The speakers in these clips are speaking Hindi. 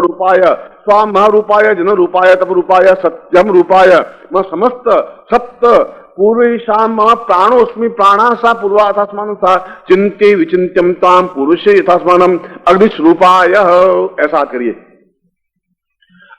रूपाय स्वाम महारूपाय जन रूपाय तप रूपाय सत्यम रूपाय म समस्त सप्त पूर्वेशाम प्राणोस्मि प्राणा सा पूर्वा यथास्मानं सा चिंत्य विचिन्त्यम ताम पुरुषे यथास्मानं अग्निस्वरूपाय। ऐसा करिए।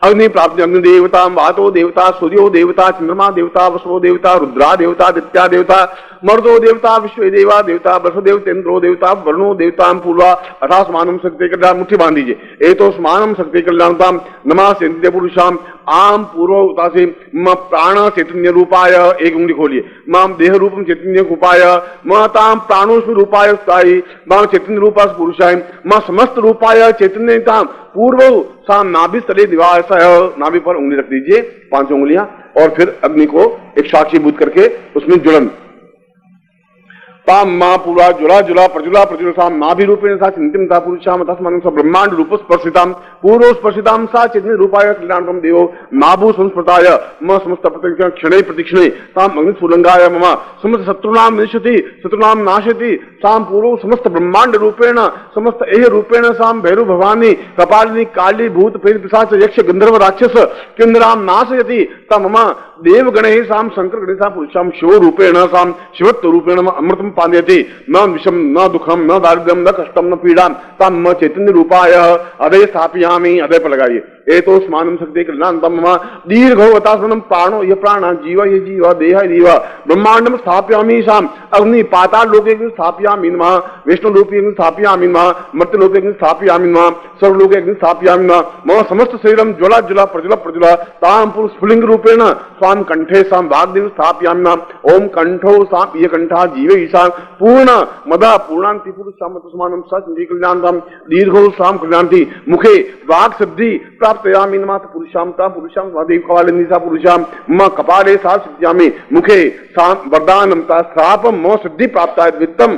अग्नि प्राप्ति अग्नि देवता वातो देवता सूर्यो देवता चंद्रमा देवता वसुओ देवता रुद्रा देवता दित्या देवता मर्दो देवता विश्व देवा देवता वसुदेव तेन्द्रो देवता वर्णो देवता पूर्वा अथास्मानं शक्ति कल्याण। मुट्ठी बांध दीजिए। एतो स्मानम शक्ति कल्याणताम नमा सेन्द्रिय पुरुषाम आम पूर्व से म प्राण चैतन्य रूपाय। एक उंगली खोलिए। माम देह रूपम चैतन्य रूपाय महताम प्राणोस्मि रूपाय स्थायी माम चैतन्य रूपा पुरुषाय म समस्त रूपाय चैतन्यताम पूर्व साम नाभि तले दिवास। नाभि पर उंगली रख दीजिए, 5 उंगलियां, और फिर अग्नि को एक साक्षीभूत करके उसमें जुड़न। ताम मा पूरा जुला जुला प्रजुला प्रजुला नाभि रूपेण सा चिंतिम सा पुरुषाम तस्मानं सा ब्रह्मांड रूप स्पर्शिताम पूर्व स्पर्शिताम सा चैतन्य रूपाय कल्याणकम देवो नाभु संस्मृताय म समस्त प्रतिक्षण क्षणे प्रतिक्षणे ताम अग्नि स्फुलिंगाय मम समस्त शत्रुनाम निश्यति शत्रुनाम नाशति ताम पूर्व समस्त ब्रह्मांड रूपेण समस्त एह रूपेण साम भैरव भवानी कपालिनी काली भूत प्रेत पिशाच यक्ष गंधर्व राक्षस किन्नराम नाशयति तम मम देव गणे साम शंकर गणेशा पुरुषाम शिव रूपेण साम शिवत्व रूपेण अमृतम पान्यते न विषम न दुखम न दारिद्र्यम न कष्टम न पीड़ा तम चैतन्य रूपाय अदय स्थापयामि। अदय पर लगाइए। एतो स्मानम शक्ति कल्याणतम दीर्घो अतास्मनं प्राणो ये प्राण जीव ये जीव देह देव ब्रह्मांडम स्थापयामि शाम अग्नि पाताल लोके स्थापयामि नमः विष्णु लोके स्थापयामि नमः मर्त्य लोके स्थापयामि नमः सर्वलोके स्थापयामि नमः मम समस्त शरीरम ज्वला ज्वला प्रज्वला प्रज्वला ताम पुरुष स्फुलिंग रूपेण स्वाम कंठे साम वाग्देव स्थापयामि नमः ओम कंठो साम ये कंठा जीव ईशान पूर्ण मदा पूर्णांति पुरुषाम तस्मानं सच्चिद कल्याणतम दीर्घो साम कल्याणति मुखे वाक् सिद्धि प्राप्तयामि नमः पुरुषाम ता पुरुषाम स्वादेव कपालिनी सा पुरुषाम म कपाले सा सिद्ध्यामि मुखे साम वरदानम ता श्रापम म सिद्धि प्राप्ताय वित्तम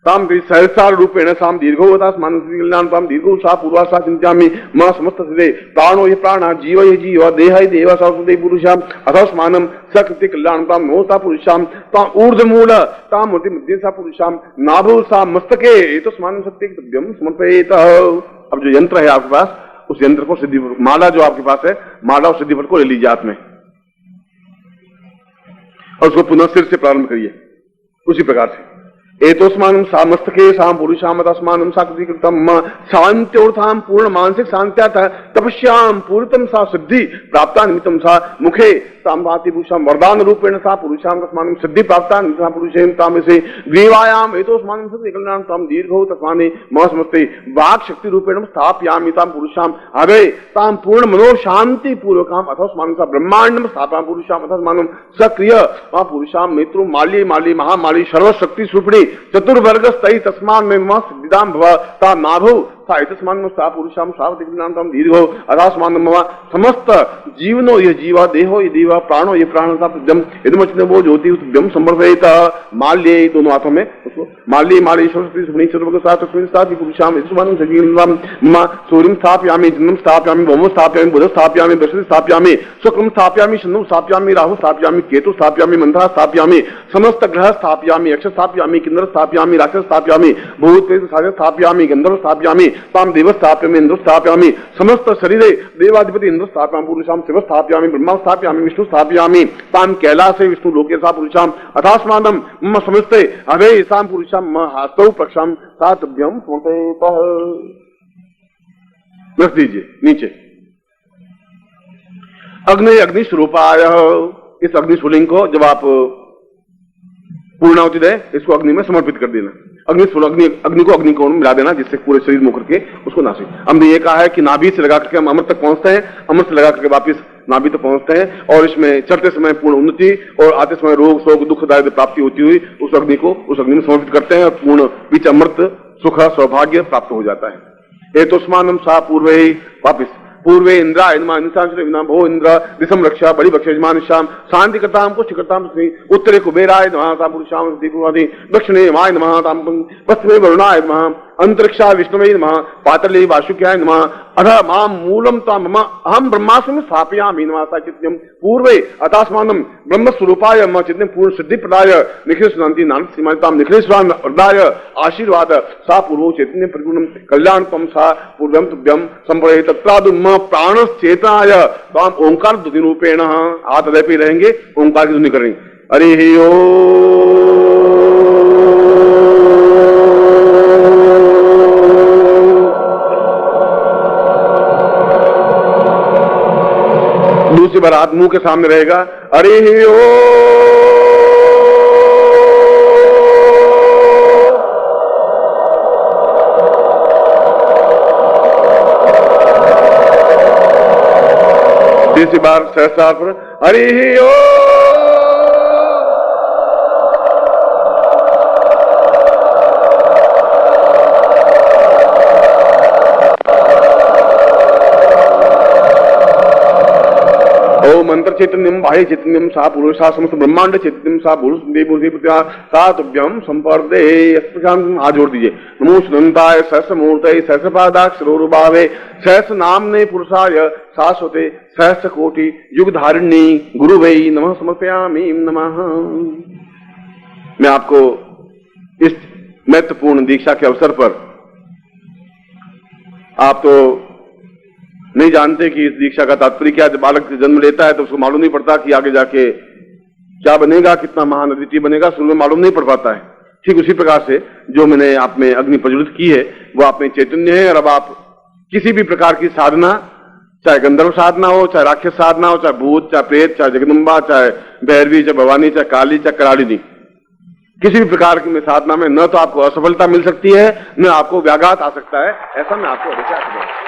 ताम सहस्रार रूपेण साम दीर्घोवतास मानसिकल्याण ताम दीर्घो सा पूर्वा सा चिंत्यामि म समस्त सिद्धे प्राणो ये प्राण जीव ये जीव देह ये देव सरस्वती पुरुषाम अथस्मानं सकृति कल्याण ताम नो सा पुरुषाम ताम ऊर्ध्वमूल ताम मूर्ति मध्य सा पुरुषाम नाभो सा मस्तके एतस्मानं सत्यं समर्पयेत। अब जो यंत्र है आपके पास, उस यंत्र को सिद्धि माला जो आपके पास है, माला और सिद्धि को ले लीजिए हाथ में और उसको पुनः सिर से प्रारंभ करिए उसी प्रकार से। एतोस्मानं सामस्तके साम पुरुषाम तस्मानं साकृतिकृतम शांत्योर्थाम पूर्ण मानसिक शांत्यार्थ तपस्याम पूर्णतम सा सिद्धि प्राप्ता निमित्तम सा मुखे सामभाति भूषाम वरदान रूपेण सा पुरुषाम तस्मानं सिद्धि प्राप्ता निमित्तम पुरुषेण ताम से ग्रीवायाम एतोस्मानं सत्यकल्याणं ताम दीर्घो तस्माने महस्मते वाक् शक्ति रूपेण स्थापयामि ताम पुरुषाम अभय ताम पूर्ण मनो शांति पूर्वकाम अथस्मानं सा ब्रह्मांडम स्थापयामि पुरुषाम अथस्मानं सक्रिय मा पुरुषाम मित्रो माली माली महामाली सर्वशक्ति स्वरूपिणी चतुर्वर्ग स्थयी तस्मान में मम सिद्धिदाम भव ता नाभो सा इतस्मान सा पुरुषाम सावतिकनाम दीर्घो अदास्मान मम समस्त जीवनो ये जीवा देहो ये देवा प्राणो ये प्राण सा जम इदमचने वो ज्योति उद्यम समर्पयेत। माल्ये दोनों हाथों में उसको माल्ये माल्ये सरस्वती सुमनी सर्वग साथ तस्मिन् साथ पुरुषाम इतस्मान सजीवम मम सूर्यं स्थापयामि चन्द्रं स्थापयामि भौमं स्थापयामि बुधं स्थापयामि बृहस्पतिं स्थापयामि शुक्रं स्थापयामि शनिं स्थापयामि राहुं स्थापयामि केतु स्थापयामि मंथरा स्थापयामि समस्त ग्रह स्थापयामि यक्ष स्थापयामि किन्नर स्थापयामि राक्षस स्थापयामि भूत प्रेत स्थापयामि गंधर्व स्थापयामि ताम देव स्थापयामि इंद्र स्थापयामि समस्त शरीरे देवाधिपति इंद्र स्थापयामि पुरुषाम शिव स्थापयामि ब्रह्मा स्थापयामि विष्णु स्थापयामि ताम कैलासे विष्णु लोके सा पुरुषाम अथास्मानं मम समस्ते अभे साम पुरुषाम म हस्तौ प्रक्षाम सातभ्यम समर्पयेत। रख दीजिए नीचे। अग्नि अग्नि स्वरूपाय, इस अग्नि स्फुलिंग को जब आप पूर्णाहुति दे इसको अग्नि में समर्पित कर देना। अग्नि को अग्नि को मिला देना जिससे पूरे शरीर में होकर के उसको नासिक। हमने ये कहा है कि नाभि से लगा करके हम अमृत तक पहुंचते हैं, अमृत से लगा करके वापिस नाभि तक पहुंचते हैं और इसमें चढ़ते समय पूर्ण उन्नति और आते समय रोग शोक दुख दारिद्र्य प्राप्ति होती हुई उस अग्नि में समर्पित करते हैं और पूर्ण बीच अमृत सुख सौभाग्य प्राप्त हो जाता है। एतोस्मानं सा पूर्वे वापिस पूर्वे इंद्राय नमः भो इंद्र दिशम रक्षा बड़ी बक्ष यजमान श्याम शांति करताम पुष्टिकर्ताम उत्तरे कुबेराय नमः ताम पुरुषाम दीपुवादि दक्षिणे वाय नमः ताम पश्चिमे वरुणाय नमः अंतरिक्षा विष्णुवे नमः पातले वासुक्याय नमः अथ मां मूलम ताम मम अहम ब्रह्मास्मि स्थापयामि नमः चित्यम पूर्वे अतास्मानं ब्रह्मस्वरूपाय मम चित्यम पूर्ण सिद्धि प्रदाय निखिल सुनंति नानक सीमाताम निखिलेश्वराय वरदाय आशीर्वाद सा पूर्वो चैतन्य परिपूर्णम कल्याणपम सा पूर्वम तुभ्यम संपरे तत्रादुम प्राणश्चेतनाय ताम ओंकार ध्वनि रूपेण आ तदैपि रहेंगे, ओंकार की ध्वनि करेंगे। हरि ओम। दूसरी बार हाथ मुंह के सामने रहेगा। हरि ओम। तीसरी बार सहसा पर हरि ओम। मंत्र चैतन्यम बाह्य चैतन्यम सा पुरुषा समस्त ब्रह्मांड चैतन्यम सा पुरुष सा तुभ्यम संपर्दे। हाथ जोड़ दीजिए। नमो सुनंताय सहस्र मूर्तये सहस्र पादाक्षरोरुभावे सहस्र नामने पुरुषाय शाश्वते सहस्र कोटि युग धारिणी गुरुवे नमः समर्पयामि नमः। मैं आपको इस महत्वपूर्ण दीक्षा के अवसर पर, आप तो नहीं जानते कि इस दीक्षा का तात्पर्य क्या है। जब बालक जन्म लेता है तो उसको मालूम नहीं पड़ता कि आगे जाके क्या बनेगा, कितना महान अद्वितीय बनेगा, शुरू में मालूम नहीं पड़ पाता है। ठीक उसी प्रकार से जो मैंने आप में अग्नि प्रज्वलित की है वो आप में चैतन्य है। और अब आप किसी भी प्रकार की साधना, चाहे गंधर्व साधना हो, चाहे राक्षस साधना हो, चाहे भूत, चाहे प्रेत, चाहे जगदम्बा, चाहे भैरवी, चाहे भवानी, चाहे काली, चाहे करालिनी, किसी भी प्रकार की साधना में न तो आपको असफलता मिल सकती है, न आपको व्याघात आ सकता है। ऐसा मैं आपको अवश्य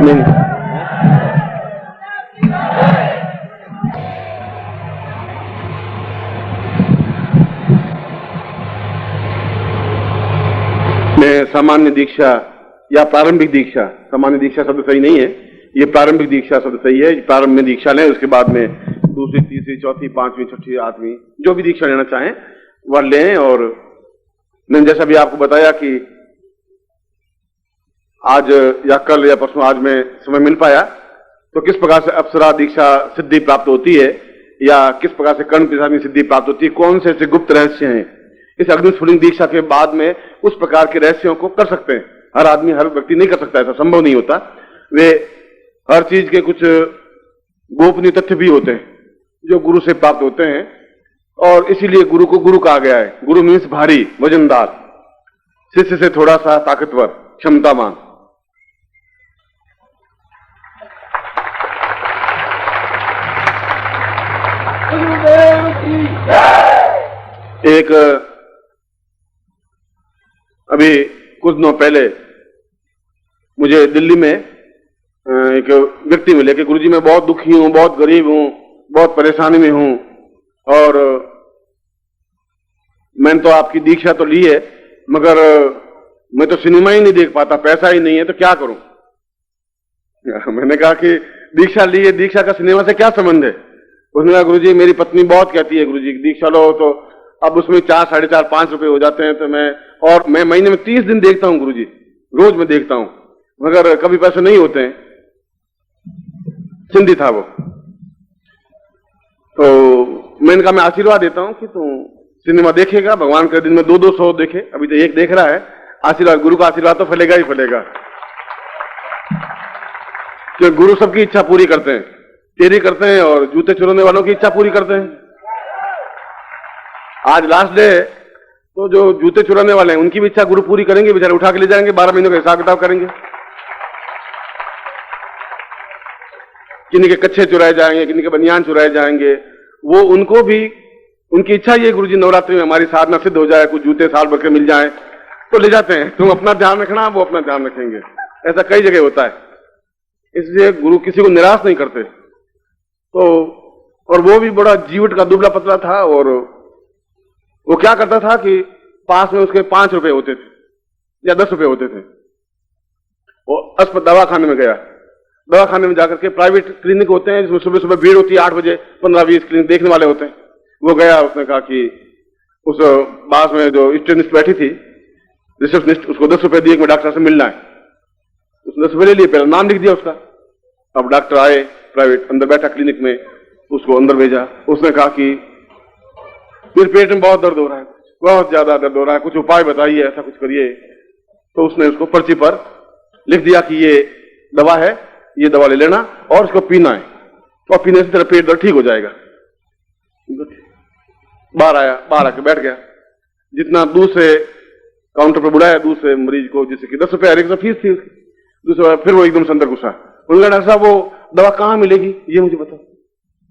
नहीं। मैं सामान्य दीक्षा या प्रारंभिक दीक्षा, सामान्य दीक्षा शब्द सही नहीं है, ये प्रारंभिक दीक्षा शब्द सही है। प्रारंभ में दीक्षा लें, उसके बाद में दूसरी, तीसरी, चौथी, पांचवी, छठी, आठवीं जो भी दीक्षा लेना चाहें वह लें। और मैंने जैसा भी आपको बताया कि आज या कल या परसों आज में समय मिल पाया तो किस प्रकार से अप्सरा दीक्षा सिद्धि प्राप्त होती है या किस प्रकार से कर्ण पिशाच सिद्धि प्राप्त होती है, कौन से ऐसे गुप्त रहस्य हैं इस अग्निस्फुलिंग दीक्षा के बाद में उस प्रकार के रहस्यों को कर सकते हैं। हर आदमी, हर व्यक्ति नहीं कर सकता, ऐसा संभव नहीं होता। वे हर चीज के कुछ गोपनीय तथ्य भी होते हैं जो गुरु से प्राप्त होते हैं और इसीलिए गुरु को गुरु कहा गया है। गुरु मीन्स भारी, वजनदार, शिष्य से थोड़ा सा ताकतवर, क्षमतावान। एक अभी कुछ दिनों पहले मुझे दिल्ली में एक व्यक्ति मिले कि गुरुजी मैं बहुत दुखी हूं, बहुत गरीब हूं, बहुत परेशानी में हूं और मैंने तो आपकी दीक्षा तो ली है मगर मैं तो सिनेमा ही नहीं देख पाता, पैसा ही नहीं है, तो क्या करूं। मैंने कहा कि दीक्षा ली है, दीक्षा का सिनेमा से क्या संबंध है। उसने कहा गुरुजी मेरी पत्नी बहुत कहती है गुरुजी दीक्षा लो, तो अब उसमें 4, 4.5, 5 रुपए हो जाते हैं तो मैं महीने में 30 दिन देखता हूं गुरुजी, रोज मैं देखता हूं मगर कभी पैसे नहीं होते हैं। सिंधी था वो। तो मैंने कहा मैं आशीर्वाद देता हूं कि तू सिनेमा देखेगा, भगवान के दिन में 2-2 शो देखे, अभी तो एक देख रहा है। आशीर्वाद, गुरु का आशीर्वाद तो फलेगा ही फलेगा, क्योंकि गुरु सबकी इच्छा पूरी करते हैं, तेरी करते हैं और जूते चुराने वालों की इच्छा पूरी करते हैं। आज लास्ट डे है तो जो जूते चुराने वाले हैं उनकी भी इच्छा गुरु पूरी करेंगे, बेचारे उठा के ले जाएंगे, 12 महीनों का हिसाब किताब करेंगे। किन्हीं के कच्छे चुराए जाएंगे, किन्हीं के बनियान चुराए जाएंगे, वो उनको भी उनकी इच्छा ये गुरुजी नवरात्रि में हमारी साधना सिद्ध हो जाए, कुछ जूते साल भर के मिल जाए तो ले जाते हैं। तुम अपना ध्यान रखना, वो अपना ध्यान रखेंगे। ऐसा कई जगह होता है, इसलिए गुरु किसी को निराश नहीं करते। तो और वो भी बड़ा जीवट का दुबला पतला था और वो क्या करता था कि पास में उसके 5 रुपए होते थे या 10 रुपए होते थे। वो अस्पताल दवाखाने में गया, दवा खाने में जाकर के, प्राइवेट क्लिनिक होते हैं जिसमें सुबह सुबह भीड़ होती है 8 बजे, 15-20 क्लिनिक देखने वाले होते हैं। वो गया, उसने कहा कि उस पास में जो स्टेनिस्ट बैठी थी रिसेप्शनिस्ट, उसको 10 रुपए दिए कि मैं डॉक्टर से मिलना है। उसने 10 रुपए ले लिए, पहले नाम लिख दिया उसका। अब डॉक्टर आए प्राइवेट, अंदर बैठा क्लिनिक में, उसको अंदर भेजा। उसने कहा कि मेरे पेट में बहुत दर्द हो रहा है, बहुत ज्यादा दर्द हो रहा है, कुछ उपाय बताइए, ऐसा कुछ करिए। तो उसने उसको पर्ची पर लिख दिया कि ये दवा है, ये दवा ले लेना और इसको पीना है, और पीने से तेरा पेट दर्द ठीक हो जाएगा। बाहर आया, बाहर आके बैठ गया। जितना दूसरे काउंटर पर बुलाया दूसरे मरीज को, जैसे कि 10 रुपए हर एक फीस थी उसकी, दूसरा फिर वो एकदम से अंदर घुसा। उन्होंने डॉक्टर साहब वो दवा कहाँ मिलेगी ये मुझे बताओ।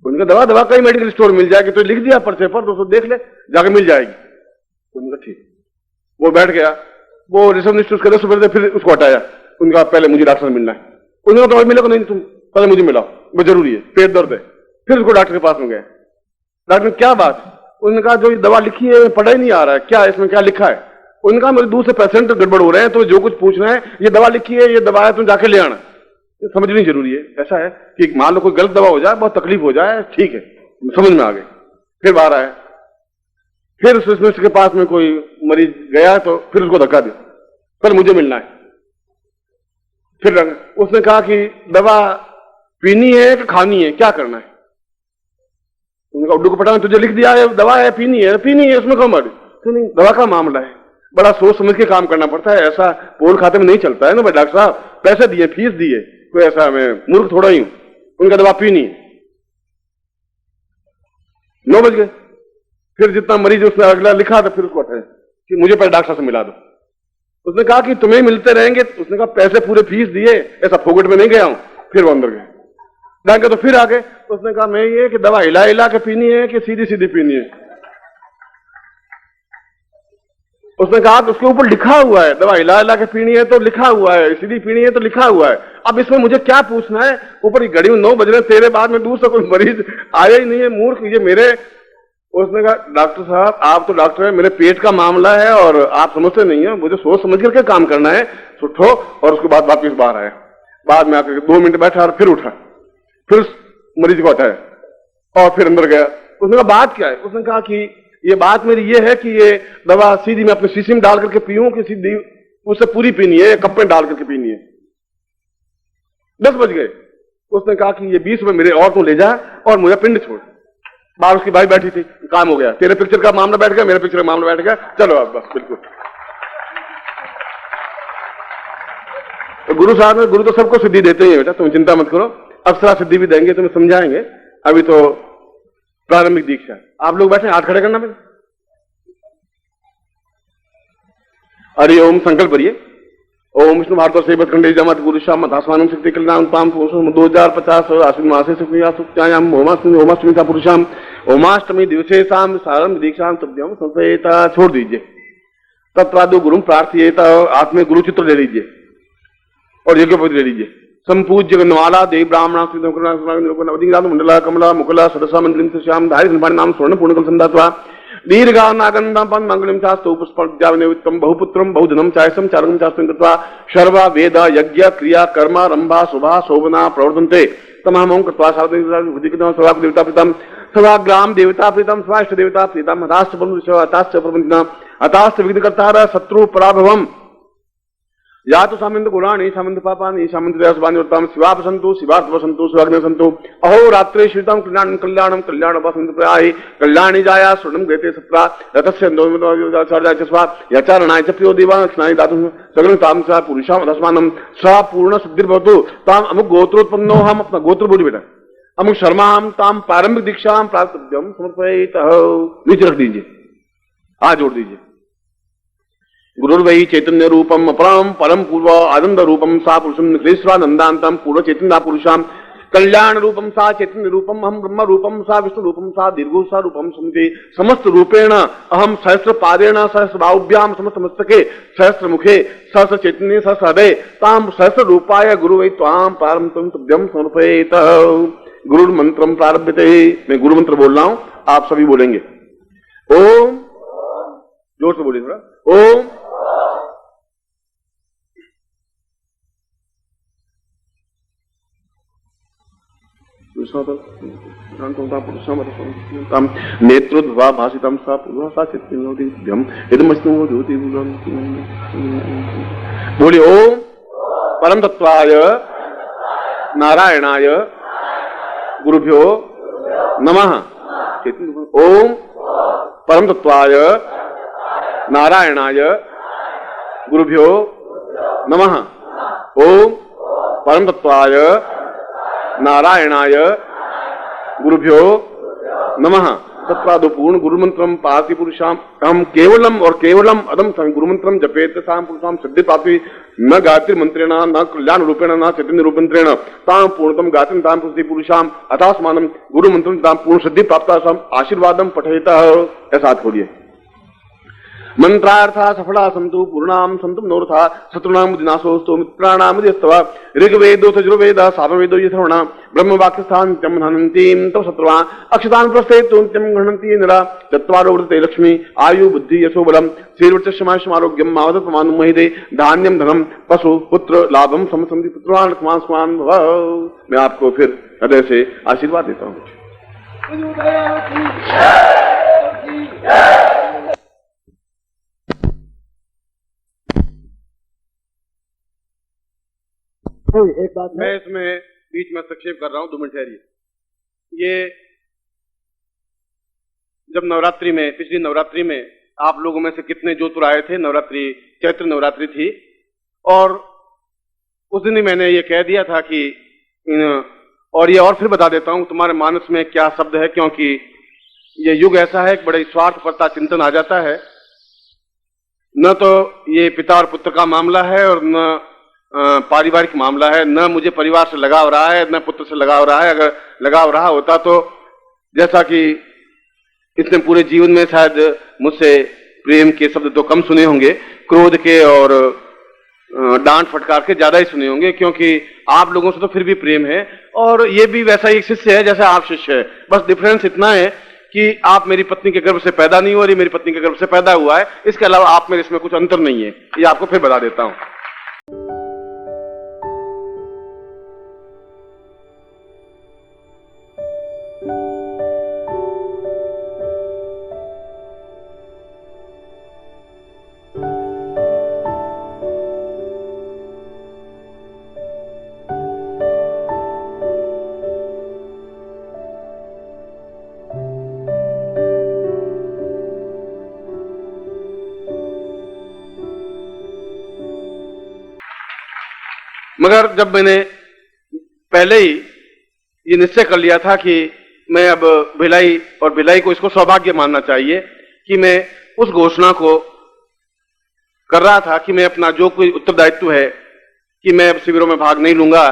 उनका दवा कहीं मेडिकल स्टोर मिल जाएगी, तो लिख दिया पर्चे पर, दोस्तों देख ले, जाके मिल जाएगी। उनका ठीक। वो बैठ गया, वो रिसेप्शनिस्ट उसके 10 रुपए दे, फिर उसको हटाया। उनका पहले मुझे डॉक्टर से मिलना है। उन्होंने दवा मिला, नहीं तुम पहले मुझे मिलाओ, वो जरूरी है, पेट दर्द है। फिर उसको डॉक्टर के पास में गए। डॉक्टर क्या बात? उन्होंने कहा जो ये दवा लिखी है पढ़ा ही नहीं आ रहा है, क्या इसमें क्या लिखा है? उनका मेरे दूसरे पेशेंट गड़बड़ हो रहे हैं, तो जो कुछ पूछना है, ये दवा लिखी है, ये दवा है, तुम जाके ले आना। ये समझनी जरूरी है। ऐसा है कि मान लो कोई गलत दवा हो जाए, बहुत तकलीफ हो जाए, ठीक है, समझ में आ गई। फिर बाहर आया, फिर स्पेशलिस्ट के पास में कोई मरीज गया, तो फिर उसको धक्का दिया, कल मुझे मिलना है। फिर उसने कहा कि दवा पीनी है कि खानी है, क्या करना है? उनका उड्डू को पटा, तुझे लिख दिया है दवा है, पीनी है, पीनी है, उसमें कौन मारी? तो नहीं, दवा का मामला है, बड़ा सोच समझ के काम करना पड़ता है। ऐसा पोल खाते में नहीं चलता है ना भाई। डॉक्टर साहब पैसे दिए, फीस दिए, कोई ऐसा मैं मूर्ख थोड़ा ही हूं। उनका दवा पीनी है। 9 बज गए। फिर जितना मरीज उसने अगला लिखा था, फिर उसको हटाया कि मुझे पहले डॉक्टर से मिला दो। उसने कहा कि तुम्हें मिलते रहेंगे। उसने कहा पैसे पूरे फीस दिए, ऐसा फोकट में नहीं गया हूं। फिर वो अंदर गए, जाके तो फिर आ गए। उसने कहा मैं ये कि दवा हिला हिला के पीनी है कि सीधी सीधी पीनी है? उसने कहा कि उसके ऊपर लिखा हुआ है दवा हिला हिला के पीनी है तो लिखा हुआ है, सीधी पीनी है तो लिखा हुआ है। अब इसमें मुझे क्या पूछना है? ऊपर की घड़ी में 9 बज रहे, तेरे बाद में दूसरा कोई मरीज आया ही नहीं है, मूर्ख ये मेरे। उसने कहा डॉक्टर साहब आप तो डॉक्टर है, मेरे पेट का मामला है और आप समझते नहीं है, मुझे सोच समझ करके काम करना है। उठो। और उसके बाद वापिस बाहर आया, बाद में आकर 2 मिनट बैठा और फिर उठा, फिर मरीज को हटाया और फिर अंदर गया। उसने कहा बात क्या है? उसने कहा कि ये बात मेरी ये है कि ये दवा सीधी मैं अपने शीशी में डाल करके पीऊं कि सीधी उससे पूरी पीनी है, कप में डाल करके पीनी है? 10 बज गए। उसने कहा कि ये 20 रुपए मेरे और तू ले जा और मुझे पिंड छोड़। बाहर उसकी भाई बैठी थी, काम हो गया, तेरे पिक्चर का मामला बैठ गया, मेरे पिक्चर का मामला बैठ गया, चलो अब बस। बिल्कुल तो गुरु तो सबको सिद्धि देते ही है बेटा, तुम चिंता मत करो, अप्सरा सिद्धि भी देंगे, तुम्हें समझाएंगे। अभी तो प्रारंभिक दीक्षा। आप लोग बैठे, हाथ खड़े करना। हरि ओम, संकल्प करिए। ओम विष्णु भारत सेवत खंडे जमत पुरुषाम मथास्वानम शक्ति कल्याण पाम 2050 आश्विन मासे सुक्यायाम होमाष्टमी था पुरुषाम होमाष्टमी दिवसे शाम सारम दीक्षा तभ्यम संशयता। छोड़ दीजिए। तत्वादो गुरु प्रार्थिएता, आत्मे गुरु चित्र ले लीजिए और यज्ञ पवित्र ले लीजिए। संपूज्य गणवाला देव ब्राह्मण मंडला कमला मुकला सदसा मंडलिम श्याम धारी नाम स्वर्ण पूर्ण कल संदात्वा दीर्घा नागंडम मंगलम चास्तु पुष्पम बहुपुत्रम बहुधनम चायसम चारगम चास्तु कृत्वा सर्वा वेद यज्ञ क्रिया कर्म रंभा शुभा शोभना प्रवर्तन्ते तमामं कृत्वा सर्वाक देवता प्रीतम सर्वाग्राम देवता प्रीतम स्वाष्ट देवता प्रीतम हताश्च हताश्च प्रबंधना हताश्च विघ्नकर्ता शत्रु पराभवम या तो सामंत गुणानी सामंत पापानी सामंत दयासुबानी उत्तम शिवाप संतु शिवार्थ वसंतु शिवाग्न संतु अहो रात्रे श्रीतम कल्याण कल्याणम कल्याण वसंत प्रयाहि कल्याणी जाया स्वर्णम गृहते सत्रा रथस्य स्वा यचारणाय च प्रियो देवा स्नायि दातु सगल ताम सा पुरुषाम दस्मानम सा पूर्ण सिद्धिर्भवतु ताम अमुक गोत्रोत्पन्नो हम अपना गोत्र बोली बेटा अमुक शर्माम ताम प्रारंभिक दीक्षाम प्राप्तव्यम समर्पयितः। नीचे रख दीजिए, हाथ जोड़ दीजिए। गुरुर्वै चैतन्य रूपम अपरम परम पूर्व आनंद रूपम सा पुरुषम निश्रेष्वानंदांतम पूर्व चैतन्य पुरुषाम कल्याण रूपम सा चैतन्य रूपम हम ब्रह्म रूपम सा विष्णु रूपम सा दीर्घो सा रूपम समिति समस्त रूपेण अहम सहस्र पादेन सहस्र बाहुभ्याम समस्त मस्तके सहस्र मुखे सहस्र चैतन्य सहस्र हृदय ताम सहस्र रूपाय गुरु वै त्वाम पारम तभ्यम समर्पयेतः। गुरु मंत्रम प्रारभ्यते। मैं गुरु मंत्र बोल रहा हूं, आप सभी बोलेंगे। ओम, जोर से बोलिए थोड़ा। ओम नेत्रोद्भवा भाषितम सा पूर्वा चित्तम यदमस्तु ज्योति। बोलिए ओम परम तत्वाय नारायणाय गुरुभ्यो नमः। ओम परम तत्वाय नारायणाय गुरुभ्यो नमः। ओम परम तत्वाय नारायणाय गुरुभ्यो नमः। तत्वादो पूर्ण गुरु मंत्रम पाति पुरुषाम हम केवलम और केवलम अदम गुरु मंत्रम जपेत ताम पुरुषाम सिद्धि पाति न गायत्री मंत्रेण न कल्याण रूपेण न चैतन्य रूपेण ताम पूर्णतम गायत्री ताम पुरुषाम अथास्मानम गुरु मंत्रम ताम पूर्ण सिद्धि प्राप्तासम आशीर्वादम पठेता। ऐसा खोलिए। मंत्रार्था सफला संतु पूर्णाम संतु मनोरथा शत्रुनाम दिनाशोस्तु मित्राणाम यस्तवा ऋग्वेदो यजुर्वेद सामवेदो यथर्वणा ब्रह्मवाक्यस्थान हनन्तीं तव शत्रुवा अक्षतान् प्रस्थेतुं गृह्णन्ति निरा चत्वारो वृते लक्ष्मी आयु बुद्धि यशो बलम श्रीर्वृक्षमारोग्यम मावदत प्रमाणं महिदे धान्यम धनम पशु पुत्र लाभम समसंधि पुत्रान स्मान भव। मैं आपको फिर हृदय से आशीर्वाद देता हूँ। एक बात मैं इसमें बीच में संक्षेप कर रहा हूं, 2 मिनट ठहरिए। ये जब नवरात्रि में, पिछली नवरात्रि में आप लोगों में से कितने जोधपुर आए थे, नवरात्रि चैत्र नवरात्रि थी, और उस दिन ही मैंने ये कह दिया था कि और ये और फिर बता देता हूं तुम्हारे मानस में क्या शब्द है, क्योंकि ये युग ऐसा है कि बड़े स्वार्थपरता चिंतन आ जाता है। न तो ये पिता और पुत्र का मामला है और न पारिवारिक मामला है, न मुझे परिवार से लगाव रहा है न पुत्र से लगाव रहा है। अगर लगाव रहा होता तो जैसा कि इसने पूरे जीवन में शायद मुझसे प्रेम के शब्द तो कम सुने होंगे, क्रोध के और डांट फटकार के ज्यादा ही सुने होंगे, क्योंकि आप लोगों से तो फिर भी प्रेम है और ये भी वैसा ही शिष्य है जैसा आप शिष्य है। बस डिफरेंस इतना है कि आप मेरी पत्नी के गर्भ से पैदा नहीं हुआ और ये मेरी पत्नी के गर्भ से पैदा हुआ है। इसके अलावा आप मेरे इसमें कुछ अंतर नहीं है। ये आपको फिर बता देता हूं। मगर जब मैंने पहले ही ये निश्चय कर लिया था कि मैं अब भिलाई और भिलाई को इसको सौभाग्य मानना चाहिए कि मैं उस घोषणा को कर रहा था कि मैं अपना जो कोई उत्तरदायित्व है कि मैं अब शिविरों में भाग नहीं लूंगा,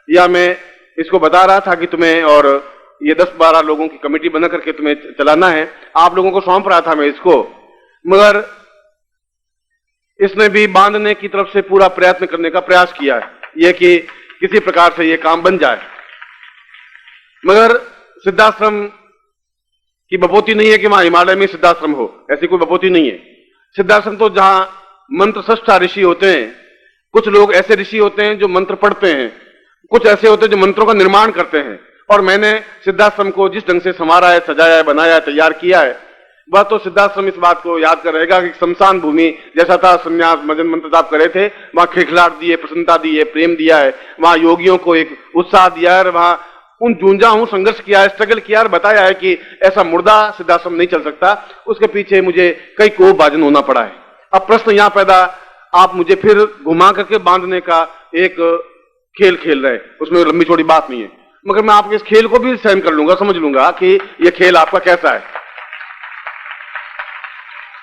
या मैं इसको बता रहा था कि तुम्हें और ये 10-12 लोगों की कमेटी बना करके तुम्हें चलाना है, आप लोगों को सौंप रहा था मैं इसको। मगर इसने भी बांधने की तरफ से पूरा प्रयत्न करने का प्रयास किया है, यह कि किसी प्रकार से यह काम बन जाए। मगर सिद्धाश्रम की बपोती नहीं है कि वहां हिमालय में सिद्धाश्रम हो, ऐसी कोई बपोती नहीं है। सिद्धाश्रम तो जहां मंत्र सष्टा ऋषि होते हैं, कुछ लोग ऐसे ऋषि होते हैं जो मंत्र पढ़ते हैं, कुछ ऐसे होते हैं जो मंत्रों का निर्माण करते हैं। और मैंने सिद्धाश्रम को जिस ढंग से संवारा है, सजाया है, बनाया है, तैयार किया है, वह तो सिद्धाश्रम इस बात को याद कर रहेगा कि शमशान भूमि जैसा था, संन्यास भजन मंत्र जाप करे थे, वहां खिलखिलाहट दी है, प्रसन्नता दी है, प्रेम दिया है, वहां योगियों को एक उत्साह दिया है, वहां उन जूझा हूं, संघर्ष किया है, स्ट्रगल किया और बताया है कि ऐसा मुर्दा सिद्धाश्रम नहीं चल सकता। उसके पीछे मुझे कई कोप भाजन होना पड़ा है। अब प्रश्न यहां पैदा, आप मुझे फिर घुमा करके बांधने का एक खेल खेल रहे, उसमें लंबी चौड़ी बात नहीं है, मगर मैं आपके इस खेल को भी सहन कर लूंगा, समझ लूंगा कि यह खेल आपका कैसा है।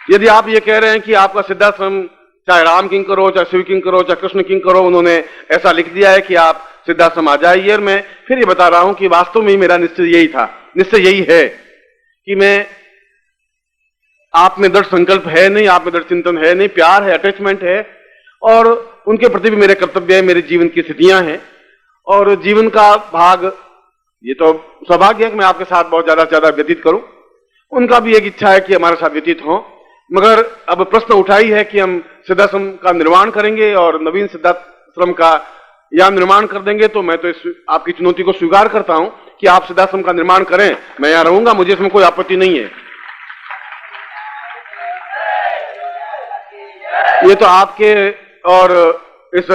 यदि आप ये कह रहे हैं कि आपका सिद्धाश्रम चाहे राम किंकर हो, चाहे शिव किंकर हो, चाहे कृष्ण किंकर हो, उन्होंने ऐसा लिख दिया है कि आप सिद्धाश्रम आ जाइए, और मैं फिर ये बता रहा हूं कि वास्तव में मेरा निश्चय यही था, निश्चय यही है कि मैं, आप में दृढ़ संकल्प है नहीं, आप में दृढ़ चिंतन है नहीं, प्यार है, अटैचमेंट है, और उनके प्रति भी मेरे कर्तव्य है, मेरे जीवन की स्थितियां हैं और जीवन का भाग, ये तो सौभाग्य है कि मैं आपके साथ बहुत ज्यादा से ज्यादा व्यतीत करूं। उनका भी एक इच्छा है कि हमारे साथ व्यतीत हो, मगर अब प्रश्न उठाई है कि हम सिद्धाश्रम का निर्माण करेंगे और नवीन सिद्धाश्रम का या निर्माण कर देंगे, तो मैं तो इस आपकी चुनौती को स्वीकार करता हूं कि आप सिद्धाश्रम का निर्माण करें, मैं यहां रहूंगा, मुझे इसमें कोई आपत्ति नहीं है। ये तो आपके और इस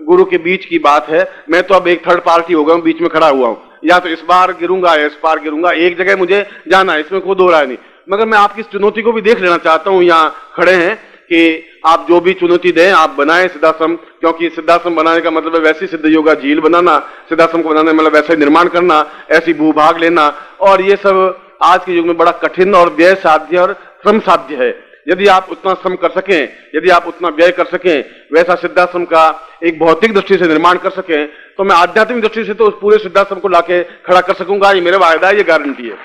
गुरु के बीच की बात है। मैं तो अब एक थर्ड पार्टी हो गया हूं, बीच में खड़ा हुआ हूं। या तो इस बार गिरूंगा या इस बार गिरूंगा, एक जगह मुझे जाना है, इसमें कोई दो राय नहीं। मगर मैं आपकी इस चुनौती को भी देख लेना चाहता हूं, यहां खड़े हैं, कि आप जो भी चुनौती दें आप बनाएं सिद्धाश्रम, क्योंकि सिद्धाश्रम बनाने का मतलब है वैसी सिद्ध योगा झील बनाना, सिद्धाश्रम को बनाने मतलब वैसे निर्माण करना, ऐसी भूभाग लेना, और ये सब आज के युग में बड़ा कठिन और व्यय साध्य और श्रम साध्य है। यदि आप उतना श्रम कर सकें, यदि आप उतना व्यय कर सकें, वैसा सिद्धाश्रम का एक भौतिक दृष्टि से निर्माण कर सकें, तो मैं आध्यात्मिक दृष्टि से तो उस पूरे सिद्धाश्रम को लाके खड़ा कर सकूंगा। ये मेरा वायदा है, ये गारंटी है।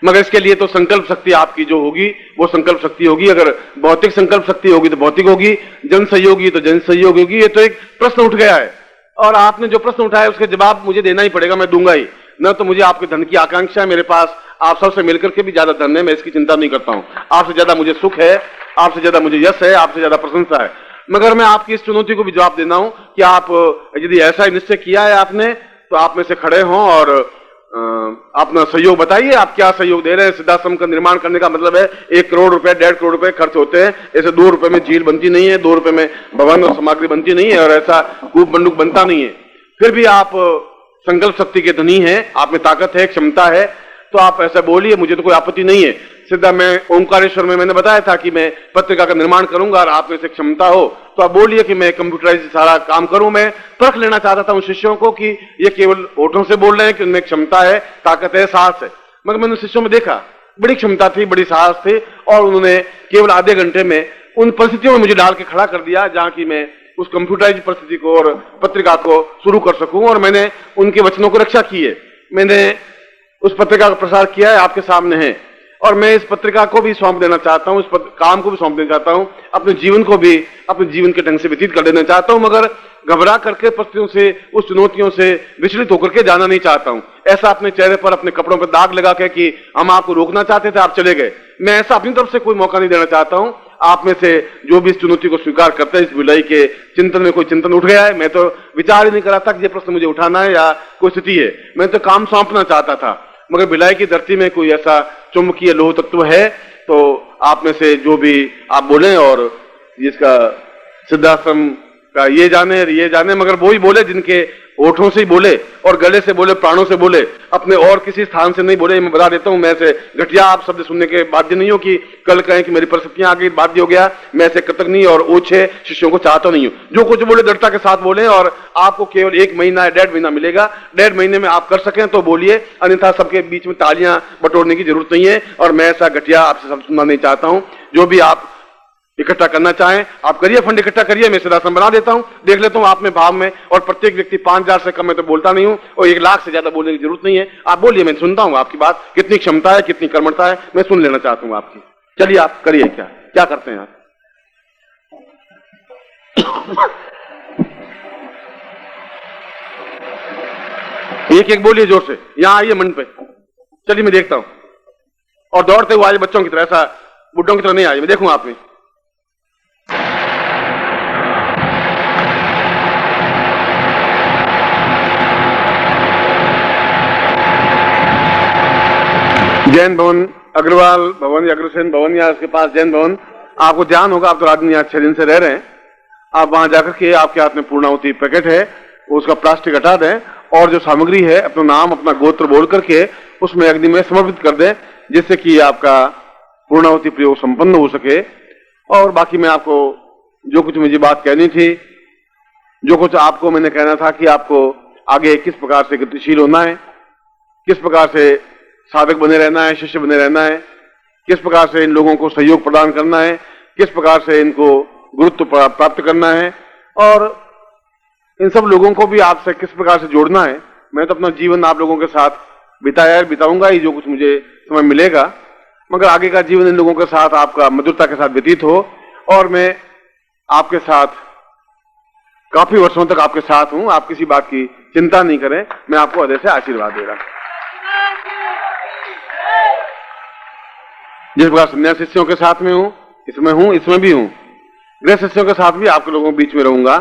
मगर इसके लिए तो संकल्प शक्ति आपकी जो होगी वो संकल्प शक्ति होगी। अगर भौतिक संकल्प शक्ति होगी तो भौतिक होगी, जन सहयोग होगी तो जन सहयोग होगी। ये तो एक प्रश्न उठ गया है, और आपने जो प्रश्न उठाया उसके जवाब मुझे देना ही पड़ेगा, मैं दूंगा ही। न तो मुझे आपके धन की आकांक्षा है, मेरे पास आप सबसे मिलकर के भी ज्यादा धन है, मैं इसकी चिंता नहीं करता हूं। आपसे ज्यादा मुझे सुख है, आपसे ज्यादा मुझे यश है, आपसे ज्यादा प्रशंसा है। मगर मैं आपकी इस चुनौती को भी जवाब देना हूं कि आप यदि ऐसा निश्चय किया है आपने, तो आप में से खड़े हों और अपना सहयोग बताइए। आप क्या सहयोग दे रहे हैं? सिद्धाश्रम का निर्माण करने का मतलब है 1 करोड़ रुपए, 1.5 करोड़ रुपए खर्च होते हैं। ऐसे 2 रुपए में झील बनती नहीं है, 2 रुपए में भवन और सामग्री बनती नहीं है, और ऐसा कूप बंदूक बनता नहीं है। फिर भी आप संकल्प शक्ति के धनी हैं, आप में ताकत है, क्षमता है, तो आप ऐसा बोलिए, मुझे तो कोई आपत्ति नहीं है। सिद्धा मैं ओंकारेश्वर में मैंने बताया था कि मैं पत्रिका का निर्माण करूंगा, और आप में से क्षमता हो तो आप बोलिए कि मैं कंप्यूटराइज सारा काम करूं। मैं परख लेना चाहता था उन शिष्यों को कि ये केवल होठों से बोल रहे हैं कि उनमें क्षमता है, ताकत है, साहस है। मगर मैंने शिष्यों में देखा बड़ी क्षमता थी, बड़ी साहस थी, और उन्होंने केवल आधे घंटे में उन परिस्थितियों में मुझे डाल के खड़ा कर दिया जहां की मैं उस कंप्यूटराइज परिस्थिति को और पत्रिका को शुरू कर सकूं। और मैंने उनके वचनों को रक्षा की है। मैंने उस पत्रिका का प्रसार किया है, आपके सामने है, और मैं इस पत्रिका को भी सौंप देना चाहता हूं, इस काम को भी सौंप देना चाहता हूं, अपने जीवन को भी अपने जीवन के ढंग से व्यतीत कर देना चाहता हूं। मगर घबरा करके परिस्थितियों से, उस चुनौतियों से विचलित होकर के जाना नहीं चाहता हूं। ऐसा अपने चेहरे पर, अपने कपड़ों पर दाग लगा के कि हम आपको रोकना चाहते थे, आप चले गए, मैं ऐसा अपनी तरफ से कोई मौका नहीं देना चाहता हूं। आप में से जो भी इस चुनौती को स्वीकार करते हैं, इस विलय के चिंतन में कोई चिंतन उठ गया है, मैं तो विचार ही नहीं कर रहा था कि ये प्रश्न मुझे उठाना है या कोई स्थिति है, मैं तो काम सौंपना चाहता था। मगर भिलाई की धरती में कोई ऐसा चुंबकीय लोह तत्व है, तो आप में से जो भी आप बोले, और जिसका सिद्धाश्रम का ये जाने, मगर वो ही बोले जिनके होठों से ही बोले और गले से बोले, प्राणों से बोले, अपने और किसी स्थान से नहीं बोले। मैं बता देता हूं, मैं ऐसे घटिया आप शब्द सुनने के बाध्य नहीं हो कि कल कहें कि मेरी परिस्थितियां आ गई, बाध्य हो गया। मैं ऐसे कृतज्ञ और ओछे शिष्यों को चाहता नहीं हूं। जो कुछ बोले दृढ़ता के साथ बोले, और आपको केवल 1 महीना या 1.5 महीना मिलेगा। 1.5 महीने में आप कर सकें तो बोलिए, अन्यथा सबके बीच में तालियां बटोरने की जरूरत नहीं है। और मैं ऐसा घटिया आपसे सब सुनना नहीं चाहता हूं। जो भी आप इकट्ठा करना चाहें आप करिए, फंड इकट्ठा करिए, मैं सिद्धाश्रम बना देता हूं, देख लेता हूं आप में भाव में। और प्रत्येक व्यक्ति 5000 से कम मैं तो बोलता नहीं हूं, और 1 लाख से ज्यादा बोलने की जरूरत नहीं है। आप बोलिए, मैं सुनता हूं आपकी बात, कितनी क्षमता है, कितनी कर्मठता है, मैं सुन लेना चाहता हूं आपकी। चलिए आप करिए, क्या करते हैं आप? एक बोलिए जोर से, यहां आइए मंच पे, चलिए मैं देखता हूं। और दौड़ते हुए आइए बच्चों की तरह, ऐसा बुड्ढों की तरह नहीं आइए, मैं देखूंगा आप में। जैन भवन, अग्रवाल भवन या अग्रसेन भवन या उसके पास जैन भवन, आपको ध्यान होगा, आप तो राजधानी यहाँ 6 दिन से रह रहे हैं। आप वहां जाकर के आपके हाथ में पूर्णाहुति पैकेट है, उसका प्लास्टिक हटा दें, और जो सामग्री है अपना नाम, अपना गोत्र बोल करके उसमें अग्नि में समर्पित कर दें, जिससे कि आपका पूर्णाहुति प्रयोग संपन्न हो सके। और बाकी मैं आपको जो कुछ मुझे बात कहनी थी, जो कुछ आपको मैंने कहना था कि आपको आगे किस प्रकार से गतिशील होना है, किस प्रकार से साधक बने रहना है, शिष्य बने रहना है, किस प्रकार से इन लोगों को सहयोग प्रदान करना है, किस प्रकार से इनको गुरुत्व प्राप्त करना है, और इन सब लोगों को भी आपसे किस प्रकार से जोड़ना है। मैं तो अपना जीवन आप लोगों के साथ बिताया, बिताऊंगा ही जो कुछ मुझे समय मिलेगा। मगर आगे का जीवन इन लोगों के साथ आपका मधुरता के साथ व्यतीत हो, और मैं आपके साथ काफी वर्षों तक आपके साथ हूं। आप किसी बात की चिंता नहीं करें, मैं आपको हृदय से आशीर्वाद दे रहा हूं। जिस प्रकार संन्यास शिष्यों के साथ में हूं, इसमें भी हूं, गृह शिष्यों के साथ भी आपके लोगों के बीच में रहूंगा।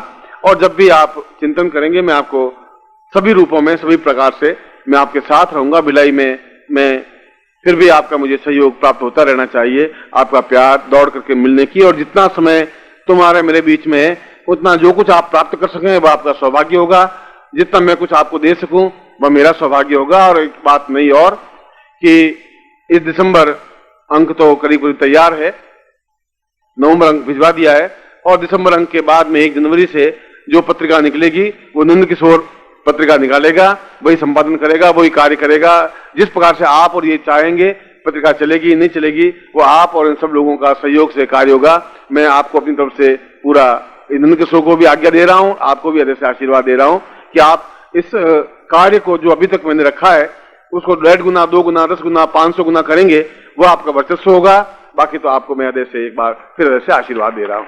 और जब भी आप चिंतन करेंगे मैं आपको सभी रूपों में, सभी प्रकार से मैं आपके साथ रहूंगा। भिलाई में मैं फिर भी आपका मुझे सहयोग प्राप्त होता रहना चाहिए, आपका प्यार, दौड़ करके मिलने की, और जितना समय तुम्हारे मेरे बीच में है उतना जो कुछ आप प्राप्त कर सकें वह आपका सौभाग्य होगा। जितना मैं कुछ आपको दे सकूं वह मेरा सौभाग्य होगा। और एक बात नहीं और कि इस दिसंबर अंक तो करीब करीब तैयार है, नवंबर अंक भिजवा दिया है, और दिसंबर अंक के बाद में 1 जनवरी से जो पत्रिका निकलेगी वो नंद किशोर पत्रिका निकालेगा, वही संपादन करेगा, वही कार्य करेगा। जिस प्रकार से आप और ये चाहेंगे पत्रिका चलेगी नहीं चलेगी वो आप और इन सब लोगों का सहयोग से कार्य होगा। मैं आपको अपनी तरफ से पूरा नंद किशोर को भी आज्ञा दे रहा हूं, आपको भी हृदय से आशीर्वाद दे रहा हूं कि आप इस कार्य को जो अभी तक मैंने रखा है उसको 1.5 गुना, 2 गुना, 10 गुना, 500 गुना करेंगे, वो आपका वर्चस्व होगा। बाकी तो आपको मैं हृदय से एक बार फिर हृदय से आशीर्वाद दे रहा हूं।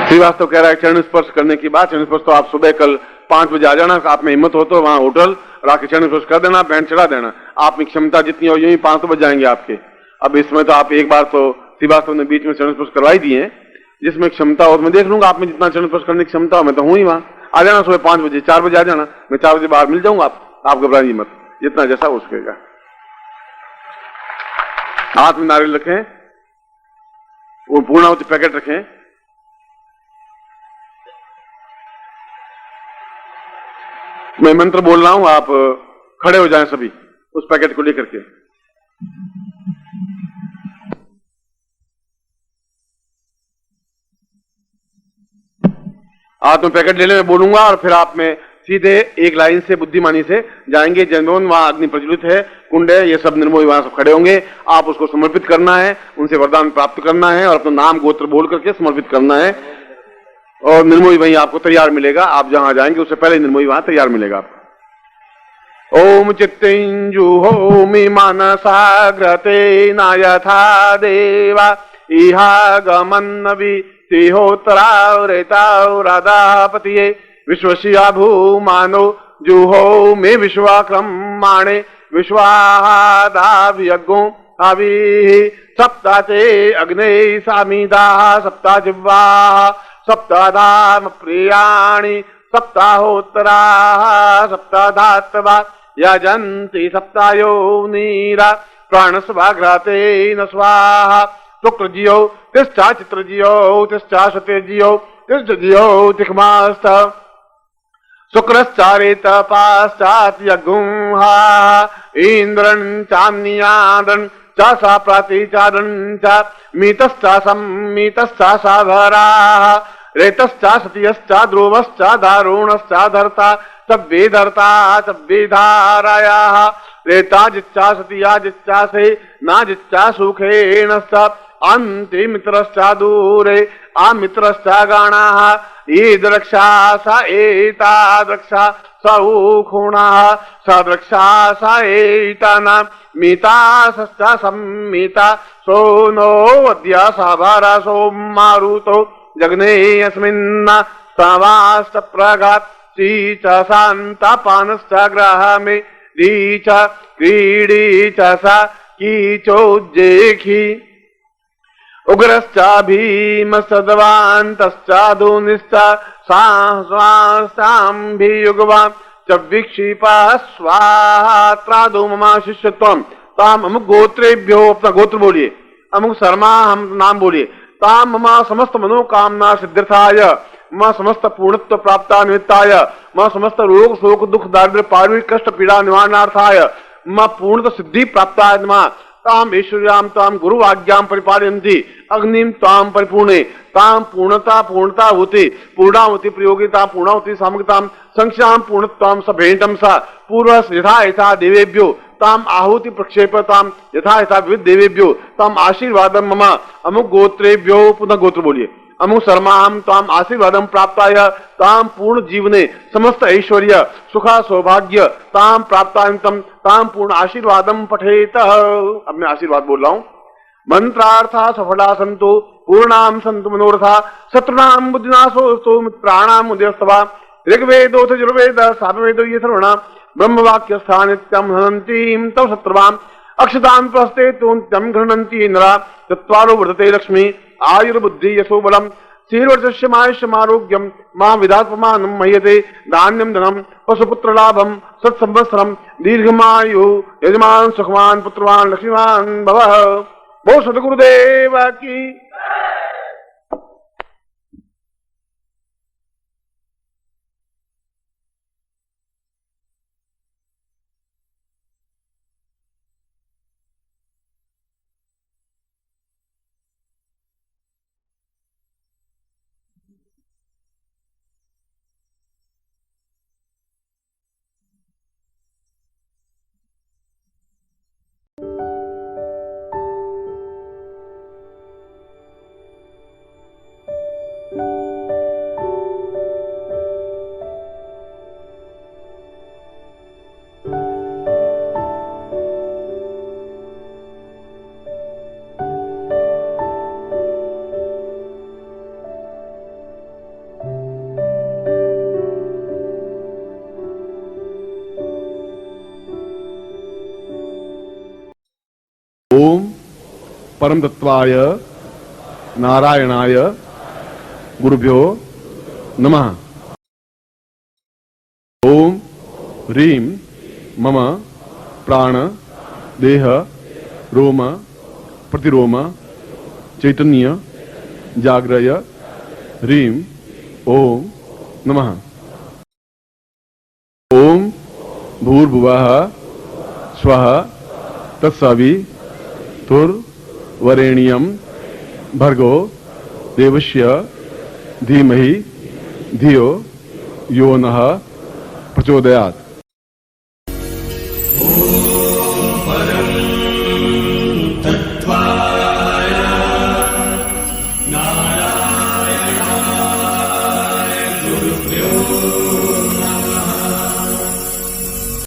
श्रीवास्तव कह रहा है चरण स्पर्श करने की बात। चरण स्पर्श तो आप सुबह कल 5 बजे आ जाना, आप में हिम्मत हो तो वहां होटल राके चरण स्पर्श कर देना, बैंड चढ़ा देना। आप में क्षमता जितनी हो यूं ही 5 बज जाएंगे आपके। अब इसमें तो आप एक बार तो श्रीवास्तव ने बीच में चरण स्पर्श करवाई दिए, जिसमें क्षमता हो मैं देख लूंगा आप में जितना चरण स्पर्श करने की क्षमता हो। मैं तो हूं ही वहां, आ जाना सुबह 5 बजे, 4 बजे आ जाना, मैं 4 बजे बाहर मिल जाऊंगा। आप घबराइए मत, जितना जैसा हो सकेगा। हाथ में नारियल रखें, वो पूर्णावती पैकेट रखें। मैं मंत्र बोल रहा हूं, आप खड़े हो जाएं सभी उस पैकेट को लेकर के। हाथ में पैकेट ले लें, मैं बोलूंगा और फिर आप में सीधे एक लाइन से बुद्धिमानी से जाएंगे। जनमोहन वहां अग्नि प्रज्वलित है, कुंड है, ये सब निर्मोही वहां सब खड़े होंगे। आप उसको समर्पित करना है, उनसे वरदान प्राप्त करना है और अपना नाम गोत्र बोल करके समर्पित करना है। और निर्मोही वहीं आपको तैयार मिलेगा, आप जहां जाएंगे उससे पहले निर्मोही वहां तैयार मिलेगा आपको। ओम चित्तिंजुहोमि मनसाग्रते न यथा देवा इहागमन्नवि तिहोत्तरावृतावरादापतिये विश्वस्या भूमानो जुहो मे विश्वाक्रमाणे विश्वाहादाव्यज्ञो अभिः सप्ताते अग्ने सामिदाः सप्ता जिह्वाः सप्ताधाम प्रियाणि सप्ताहोत्तराः सप्ताधात्वा यजन्ति सप्तायोनीरा प्राणस्वाघ्रातेन स्वाहा शुक्रजियो तिष्ठा चित्रजियो तिष्ठा सत्यजियो तिष्ठजियो तिक्मास्त शुक्रश्चारेत पाश्चात् यज्ञुहा इन्द्रन् चान्यादन् च सा प्रातिचादन् च मीतश्चा सम्मीतश्चा साभराः रेतश्चा सत्यश्चा ध्रुवश्चा दारुणश्चा धर्ता सव्येधर्ता सव्येधारायाः रेता जिच्चा सतिया जिच्चा से ना जिच्चा सुखेन अन्ति मित्रश्चा दूरे आमित्रश्चा गणाः ईद्रक्षा सा एताद्रक्षा सौखुणाः सद्रक्षा सा एताना मीताश्चा सम्मीता सोनो अद्य साभारा सोमारुतो जग्ने अस्मिन् सवाश्च प्रगात् शीच शान्ता पानश्च ग्रहमे रीच क्रीडी च सा कीचोज्जेखी उग्रश्चा भीम सद्वान्तश्चाधुनिश्च साम्भियुगवां च विक्षिपा स्वाहा ममा शिष्यत्वं ताम अमुक गोत्रेभ्यो, अपना गोत्र बोलिए, अमुक शर्मा हम नाम बोलिए, ताम ममा समस्त मनोकामना सिद्ध्यर्थाय मम समस्त पूर्णत्व प्राप्ता निमित्ताय मम समस्त रोग शोक दुख दारिद्र्य पार्विक कष्ट पीड़ा निवारणार्थाय मम पूर्णत सिद्धि प्राप्ताय नमः। ताम ईश्वर्याम ताम गुरु आज्ञाम परिपालयन्ति अग्निम ताम परिपूर्णे ताम पूर्णता होती पूर्णावती प्रयोगिता पूर्णावती सामग्रताम संख्याम पूर्णत्वाम सभेंटम सा पूर्व यथा यथा देवेभ्यो ताम आहुति प्रक्षेपताम यथा यथा विविध देवेभ्यो ताम आशीर्वादम मम अमुक गोत्रेभ्यो, पुनः गोत्र बोलिए, अमुक शर्माम ताम आशीर्वादम प्राप्ताय ताम पूर्ण जीवने समस्त ऐश्वर्य सुखा सौभाग्य ताम प्राप्तायंतम ताम पूर्ण आशीर्वादम पठेत। अब मैं आशीर्वाद बोल रहा हूं। मंत्रार्था सफला संतो पूर्णाम संतु मनोरथा शत्रुनाम बुद्धिनाशोस्तु मित्राणाम उदयस्तवा ऋग्वेदोथ यजुर्वेद सामवेदो ये सर्वणाम ब्रह्मवाक्य स्थानित्यम हनन्तीम तव शत्रुवाम अक्षतान प्रस्ते तुम घृणन्ति इंद्रा चत्वारो वर्धते लक्ष्मी आयुर्बुद्धि यशो बलम शीर्वर्चस्य मायुष्यमारोग्यम मां विदात्पमानं मह्यते धान्यम धनम पशुपुत्र लाभम सत्संवत्सरम दीर्घमायु यजमान सुखवान पुत्रवान लक्ष्मीवान भवः। वो सद्गुरुदेव की। ओम परम तत्वाय नारायणाय गुरुभ्यो नमः। ओम ह्रीं मम प्राण देह रोम प्रतिरोम चैतन्य जाग्रय ह्रीं ओम नमः। ओम भूर्भुवः स्वः तत्सवितुर्वरेण्यं भर्गो देवस्य धीमहि धियो यो नः प्रचोदयात्।